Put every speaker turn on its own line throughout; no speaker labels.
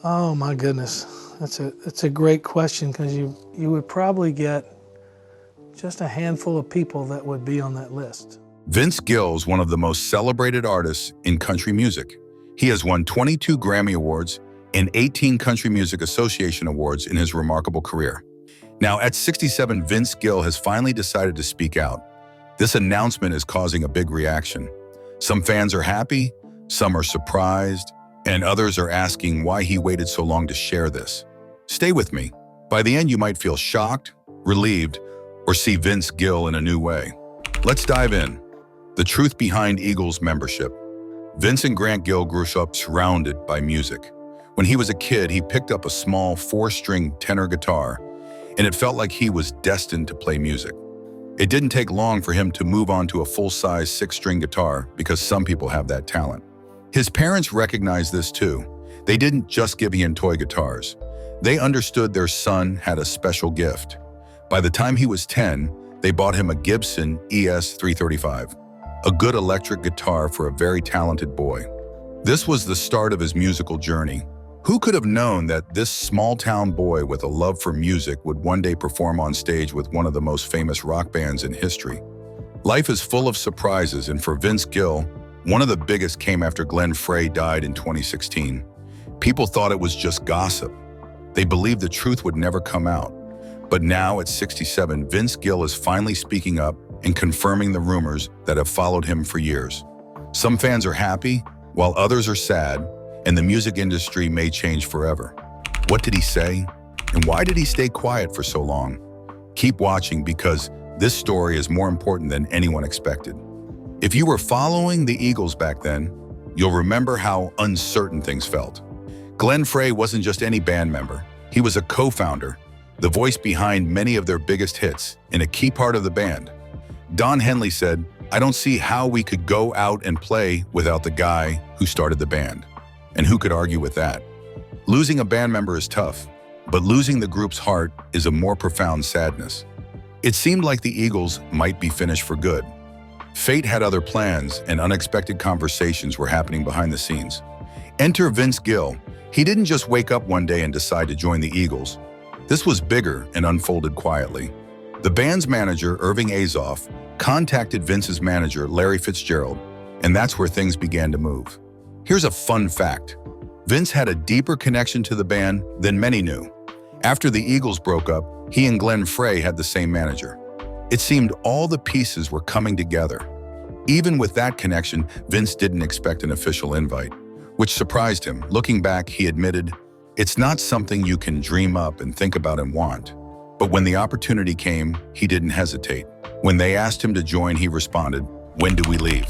Oh my goodness, that's a great question because you would probably get just a handful of people that would be on that list.
Vince Gill is one of the most celebrated artists in country music. He has won 22 Grammy Awards and 18 Country Music Association Awards in his remarkable career. Now, at 67, Vince Gill has finally decided to speak out. This announcement is causing a big reaction. Some fans are happy, some are surprised, and others are asking why he waited so long to share this. Stay with me. By the end, you might feel shocked, relieved, or see Vince Gill in a new way. Let's dive in. The truth behind Eagles membership. Vince and Grant Gill grew up surrounded by music. When he was a kid, he picked up a small 4-string tenor guitar, and it felt like he was destined to play music. It didn't take long for him to move on to a full-size 6-string guitar because some people have that talent. His parents recognized this too. They didn't just give him toy guitars. They understood their son had a special gift. By the time he was 10, they bought him a Gibson ES-335, a good electric guitar for a very talented boy. This was the start of his musical journey. Who could have known that this small-town boy with a love for music would one day perform on stage with one of the most famous rock bands in history? Life is full of surprises, and for Vince Gill, one of the biggest came after Glenn Frey died in 2016. People thought it was just gossip. They believed the truth would never come out. But now, at 67, Vince Gill is finally speaking up and confirming the rumors that have followed him for years. Some fans are happy, while others are sad, and the music industry may change forever. What did he say? And why did he stay quiet for so long? Keep watching because this story is more important than anyone expected. If you were following the Eagles back then, you'll remember how uncertain things felt. Glenn Frey wasn't just any band member. He was a co-founder, the voice behind many of their biggest hits, and a key part of the band. Don Henley said, "I don't see how we could go out and play without the guy who started the band." And who could argue with that? Losing a band member is tough, but losing the group's heart is a more profound sadness. It seemed like the Eagles might be finished for good. Fate had other plans, and unexpected conversations were happening behind the scenes. Enter Vince Gill. He didn't just wake up one day and decide to join the Eagles. This was bigger and unfolded quietly. The band's manager, Irving Azoff, contacted Vince's manager, Larry Fitzgerald, and that's where things began to move. Here's a fun fact. Vince had a deeper connection to the band than many knew. After the Eagles broke up, he and Glenn Frey had the same manager. It seemed all the pieces were coming together. Even with that connection, Vince didn't expect an official invite, which surprised him. Looking back, he admitted, "It's not something you can dream up and think about and want." But when the opportunity came, he didn't hesitate. When they asked him to join, he responded, "When do we leave?"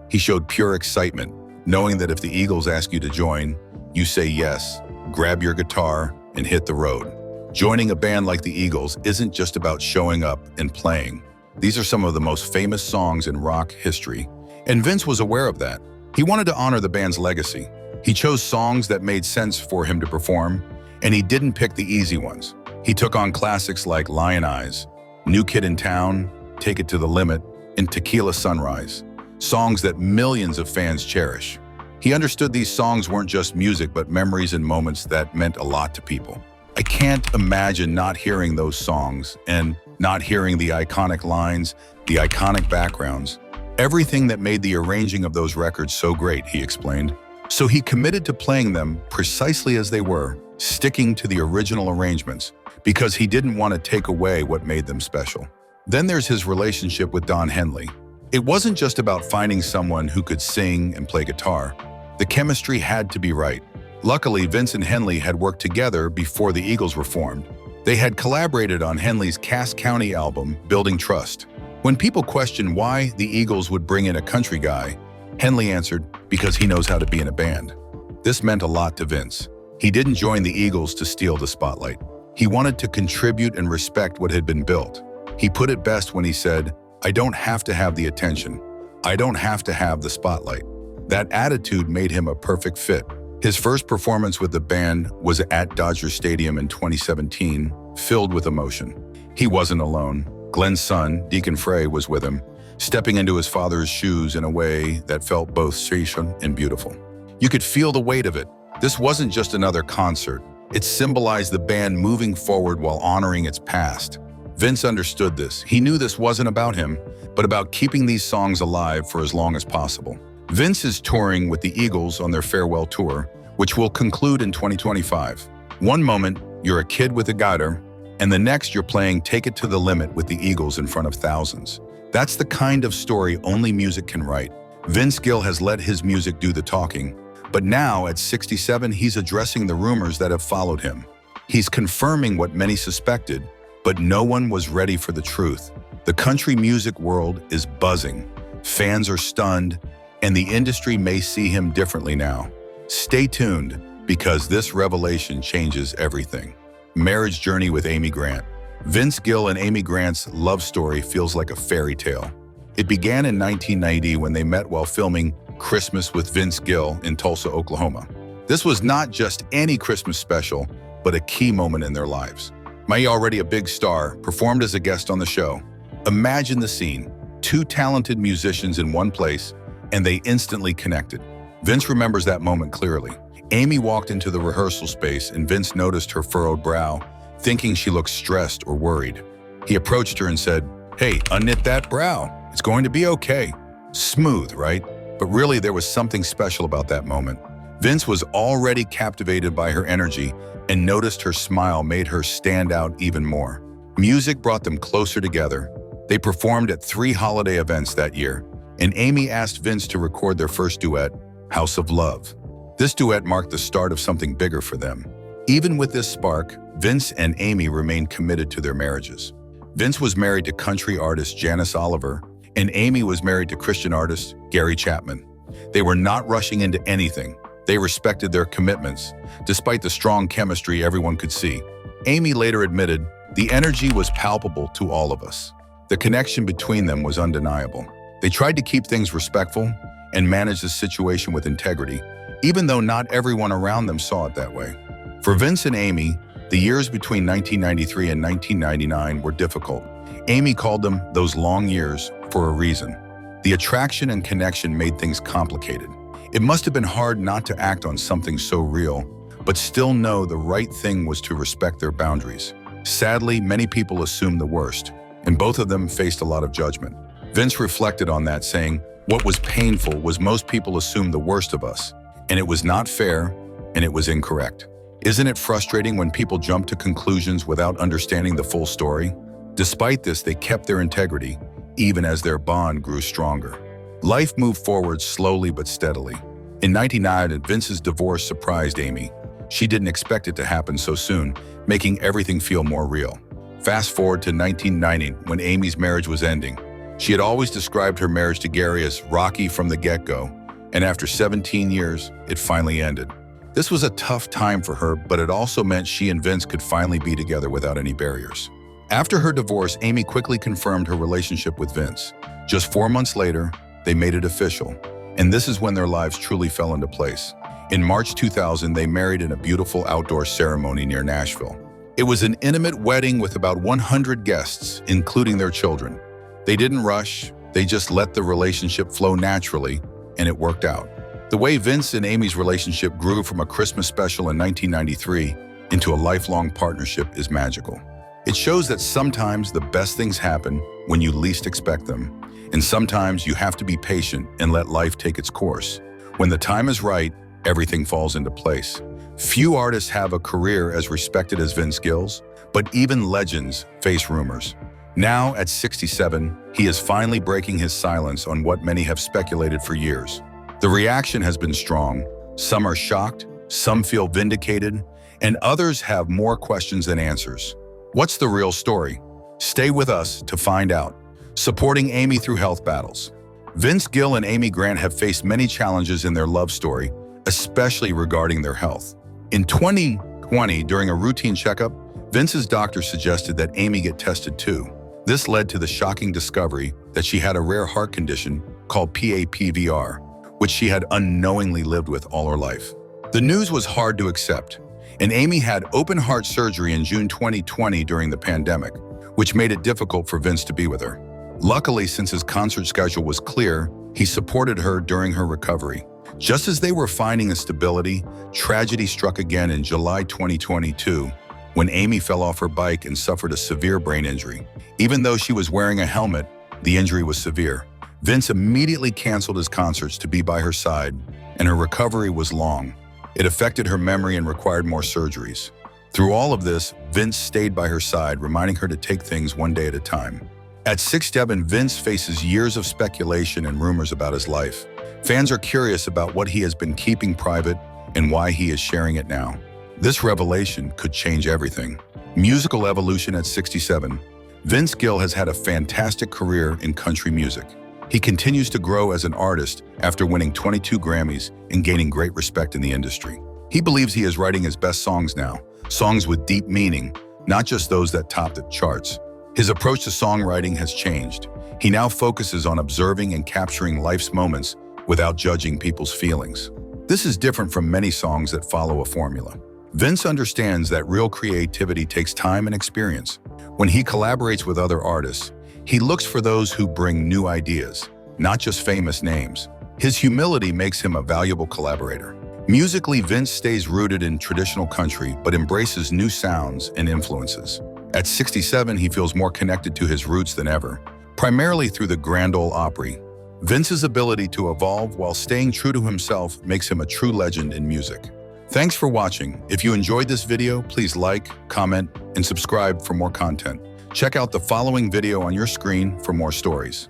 He showed pure excitement, knowing that if the Eagles ask you to join, you say yes, grab your guitar, and hit the road. Joining a band like the Eagles isn't just about showing up and playing. These are some of the most famous songs in rock history, and Vince was aware of that. He wanted to honor the band's legacy. He chose songs that made sense for him to perform, and he didn't pick the easy ones. He took on classics like Lion Eyes, New Kid in Town, Take It to the Limit, and Tequila Sunrise, songs that millions of fans cherish. He understood these songs weren't just music, but memories and moments that meant a lot to people. I can't imagine not hearing those songs and not hearing the iconic lines, the iconic backgrounds, everything that made the arranging of those records so great, he explained. So he committed to playing them precisely as they were, sticking to the original arrangements, because he didn't want to take away what made them special. Then there's his relationship with Don Henley. It wasn't just about finding someone who could sing and play guitar. The chemistry had to be right. Luckily, Vince and Henley had worked together before the Eagles were formed. They had collaborated on Henley's Cass County album, Building Trust. When people questioned why the Eagles would bring in a country guy, Henley answered, "Because he knows how to be in a band." This meant a lot to Vince. He didn't join the Eagles to steal the spotlight. He wanted to contribute and respect what had been built. He put it best when he said, "I don't have to have the attention. I don't have to have the spotlight." That attitude made him a perfect fit. His first performance with the band was at Dodger Stadium in 2017, filled with emotion. He wasn't alone. Glenn's son, Deacon Frey, was with him, stepping into his father's shoes in a way that felt both sacred and beautiful. You could feel the weight of it. This wasn't just another concert. It symbolized the band moving forward while honoring its past. Vince understood this. He knew this wasn't about him, but about keeping these songs alive for as long as possible. Vince is touring with the Eagles on their farewell tour, which will conclude in 2025. One moment, you're a kid with a guitar, and the next you're playing Take It to the Limit with the Eagles in front of thousands. That's the kind of story only music can write. Vince Gill has let his music do the talking, but now at 67, he's addressing the rumors that have followed him. He's confirming what many suspected, but no one was ready for the truth. The country music world is buzzing. Fans are stunned, and the industry may see him differently now. Stay tuned, because this revelation changes everything. Marriage journey with Amy Grant. Vince Gill and Amy Grant's love story feels like a fairy tale. It began in 1990 when they met while filming Christmas with Vince Gill in Tulsa, Oklahoma. This was not just any Christmas special, but a key moment in their lives. May, already a big star, performed as a guest on the show. Imagine the scene, two talented musicians in one place, and they instantly connected. Vince remembers that moment clearly. Amy walked into the rehearsal space and Vince noticed her furrowed brow, thinking she looked stressed or worried. He approached her and said, "Hey, unknit that brow. It's going to be okay." Smooth, right? But really, there was something special about that moment. Vince was already captivated by her energy and noticed her smile made her stand out even more. Music brought them closer together. They performed at 3 holiday events that year, and Amy asked Vince to record their first duet, House of Love. This duet marked the start of something bigger for them. Even with this spark, Vince and Amy remained committed to their marriages. Vince was married to country artist Janice Oliver, and Amy was married to Christian artist Gary Chapman. They were not rushing into anything. They respected their commitments, despite the strong chemistry everyone could see. Amy later admitted, "The energy was palpable to all of us." The connection between them was undeniable. They tried to keep things respectful and manage the situation with integrity, even though not everyone around them saw it that way. For Vince and Amy, the years between 1993 and 1999 were difficult. Amy called them those long years for a reason. The attraction and connection made things complicated. It must have been hard not to act on something so real, but still know the right thing was to respect their boundaries. Sadly, many people assumed the worst, and both of them faced a lot of judgment. Vince reflected on that, saying, "What was painful was most people assumed the worst of us, and it was not fair, and it was incorrect." Isn't it frustrating when people jump to conclusions without understanding the full story? Despite this, they kept their integrity, even as their bond grew stronger. Life moved forward slowly but steadily. In 1999, Vince's divorce surprised Amy. She didn't expect it to happen so soon, making everything feel more real. Fast forward to 1990, when Amy's marriage was ending. She had always described her marriage to Gary as rocky from the get-go, and after 17 years, it finally ended. This was a tough time for her, but it also meant she and Vince could finally be together without any barriers. After her divorce, Amy quickly confirmed her relationship with Vince. Just 4 months later, they made it official, and this is when their lives truly fell into place. In March 2000, they married in a beautiful outdoor ceremony near Nashville. It was an intimate wedding with about 100 guests, including their children. They didn't rush, they just let the relationship flow naturally, and it worked out. The way Vince and Amy's relationship grew from a Christmas special in 1993 into a lifelong partnership is magical. It shows that sometimes the best things happen when you least expect them, and sometimes you have to be patient and let life take its course. When the time is right, everything falls into place. Few artists have a career as respected as Vince Gill's, but even legends face rumors. Now, at 67, he is finally breaking his silence on what many have speculated for years. The reaction has been strong. Some are shocked, some feel vindicated, and others have more questions than answers. What's the real story? Stay with us to find out. Supporting Amy through health battles. Vince Gill and Amy Grant have faced many challenges in their love story, especially regarding their health. In 2020, during a routine checkup, Vince's doctor suggested that Amy get tested too. This led to the shocking discovery that she had a rare heart condition called PAPVR, which she had unknowingly lived with all her life. The news was hard to accept, and Amy had open heart surgery in June 2020 during the pandemic, which made it difficult for Vince to be with her. Luckily, since his concert schedule was clear, he supported her during her recovery. Just as they were finding a stability, tragedy struck again in July 2022 when Amy fell off her bike and suffered a severe brain injury. Even though she was wearing a helmet, the injury was severe. Vince immediately canceled his concerts to be by her side, and her recovery was long. It affected her memory and required more surgeries. Through all of this, Vince stayed by her side, reminding her to take things one day at a time. At 67, Vince faces years of speculation and rumors about his life. Fans are curious about what he has been keeping private and why he is sharing it now. This revelation could change everything. Musical evolution at 67. Vince Gill has had a fantastic career in country music. He continues to grow as an artist after winning 22 Grammys and gaining great respect in the industry. He believes he is writing his best songs now, songs with deep meaning, not just those that topped the charts. His approach to songwriting has changed. He now focuses on observing and capturing life's moments without judging people's feelings. This is different from many songs that follow a formula. Vince understands that real creativity takes time and experience. When he collaborates with other artists, he looks for those who bring new ideas, not just famous names. His humility makes him a valuable collaborator. Musically, Vince stays rooted in traditional country but embraces new sounds and influences. At 67, he feels more connected to his roots than ever, primarily through the Grand Ole Opry. Vince's ability to evolve while staying true to himself makes him a true legend in music. Thanks for watching. If you enjoyed this video, please like, comment, and subscribe for more content. Check out the following video on your screen for more stories.